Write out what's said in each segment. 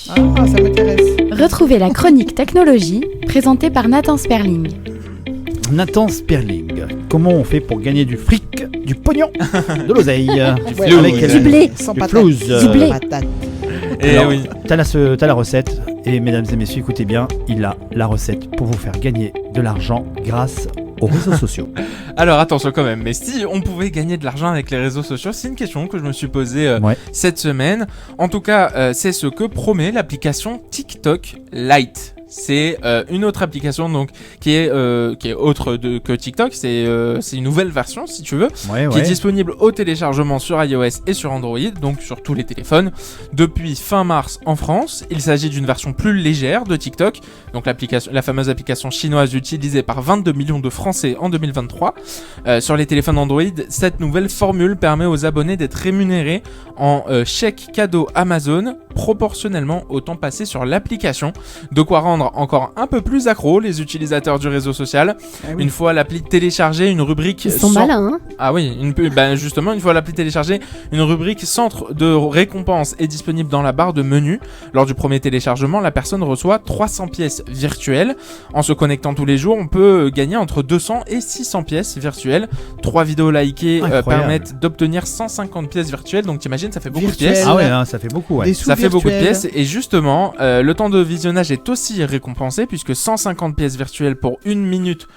Ah, ça m'intéresse. Retrouvez la chronique technologie présentée par Nathan Sperling. Nathan Sperling, comment on fait pour gagner du fric, du pognon, de l'oseille, Du blé. Sans du patate. flouze. Du blé. Patate. Et Alors, oui. t'as la recette, et mesdames et messieurs, écoutez bien, il a la recette pour vous faire gagner de l'argent grâce aux réseaux sociaux. Alors attention quand même, mais si on pouvait gagner de l'argent avec les réseaux sociaux, c'est une question que je me suis posée Ouais. cette semaine. En tout cas, c'est ce que promet l'application TikTok Lite. C'est une autre application donc qui est autre que TikTok. C'est une nouvelle version si tu veux, qui est disponible au téléchargement sur iOS et sur Android, donc sur tous les téléphones, depuis fin mars en France. Il s'agit d'une version plus légère de TikTok, donc la fameuse application chinoise utilisée par 22 millions de Français en 2023. Sur les téléphones Android, cette nouvelle formule permet aux abonnés d'être rémunérés en chèque cadeau Amazon proportionnellement au temps passé sur l'application. De quoi rendre encore un peu plus accro les utilisateurs du réseau social. Une fois l'appli téléchargée, une rubrique... Ils sont malins, hein. Ah oui, justement, une fois l'appli téléchargée, une rubrique centre de récompense est disponible dans la barre de menu. Lors du premier téléchargement, la personne reçoit 300 pièces virtuelles. En se connectant tous les jours, on peut gagner entre 200 et 600 pièces virtuelles. 3 vidéos likées permettent d'obtenir 150 pièces virtuelles. Donc t'imagines, ça fait beaucoup de pièces. Ah ouais, hein, ça fait beaucoup. Ouais. Ça fait beaucoup de pièces. Et justement, le temps de visionnage est aussi récompensé puisque 150 pièces virtuelles pour une minute.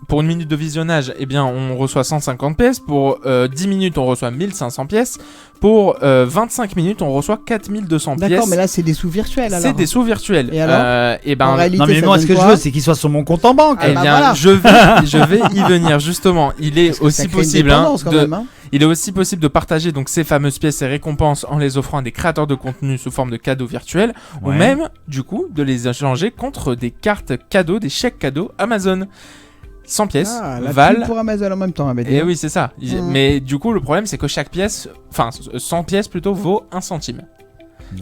Pour une minute de visionnage, eh bien, on reçoit 150 pièces. Pour 10 minutes, on reçoit 1500 pièces. Pour 25 minutes, on reçoa 4200 pièces. D'accord, mais là, c'est des sous virtuels alors. C'est des sous virtuels. Et alors En réalité, non, mais moi, ce que je veux, c'est qu'il soit sur mon compte en banque. Eh bien, voilà. je vais y venir justement. Il est aussi possible Il est aussi possible de partager donc ces fameuses pièces et récompenses en les offrant à des créateurs de contenu sous forme de cadeaux virtuels ou même du coup de les échanger contre des cartes cadeaux, des chèques cadeaux Amazon. 100 pièces valent pour Amazon en même temps. Et oui, c'est ça. Mais du coup, le problème c'est que chaque pièce, enfin 100 pièces plutôt vaut 1 centime.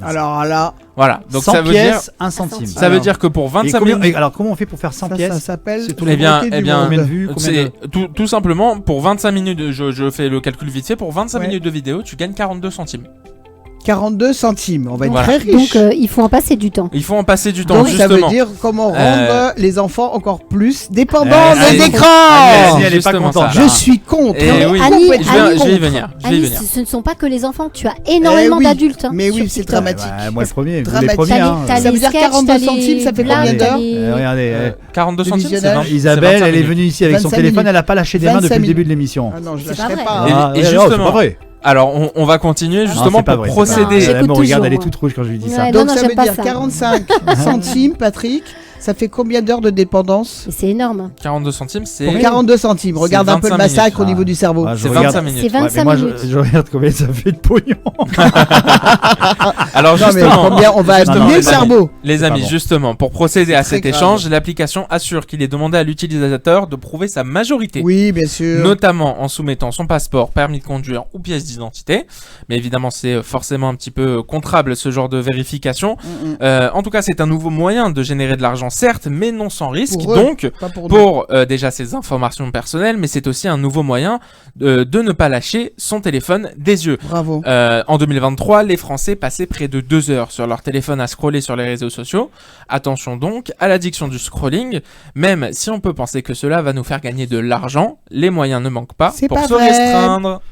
Alors là, voilà, donc 100 ça veut pièces, dire 1 centime. Ça veut dire que pour 25 minutes. Alors comment on fait pour faire 100 pièces? ça s'appelle combien de vues, tout simplement pour 25 minutes, je fais le calcul vite fait, pour 25 minutes de vidéo, tu gagnes 42 centimes. 42 centimes, on va être très riche. Donc il faut en passer du temps. Il faut en passer du temps, donc, justement. ça veut dire comment rendre les enfants encore plus dépendants des écrans. Annie, elle est pas contente. Je suis contre. Annie, je vais y venir. Ce ne sont pas que les enfants, tu as énormément d'adultes. Mais oui, c'est dramatique. Moi le premier, vous les Dramatique. premiers. Ça veut dire 42 centimes, ça fait combien d'heures? Regardez, 42 centimes, c'est 20. Isabelle, elle est venue ici avec son téléphone, elle a pas lâché des mains depuis le début de l'émission. Ah non, je C'est pas lâcherai vrai. pas. Et justement, alors on va continuer justement pour procéder. Elle me regarde, elle est toute rouge quand je lui dis ça. Donc ça veut dire 45 centimes, Patrick. Ça fait combien d'heures de dépendance? C'est énorme. 42 centimes, c'est... Pour 42 centimes. Regarde un peu le massacre au niveau du cerveau. C'est 25 minutes. C'est 25 moi, minutes. je regarde combien ça fait de pognon. Alors justement, combien on va abîmer le cerveau. Les amis, justement, pour procéder à cet échange, l'application assure qu'il est demandé à l'utilisateur de prouver sa majorité. Oui, bien sûr. Notamment en soumettant son passeport, permis de conduire ou pièce d'identité. Mais évidemment, c'est forcément un petit peu contrable ce genre de vérification. En tout cas, c'est un nouveau moyen de générer de l'argent, certes, mais non sans risque. Donc, pour déjà ces informations personnelles, mais c'est aussi un nouveau moyen de ne pas lâcher son téléphone des yeux. Bravo. En 2023, les Français passaient près de 2 heures sur leur téléphone à scroller sur les réseaux sociaux. Attention donc à l'addiction du scrolling. Même si on peut penser que cela va nous faire gagner de l'argent, les moyens ne manquent pas pour se restreindre.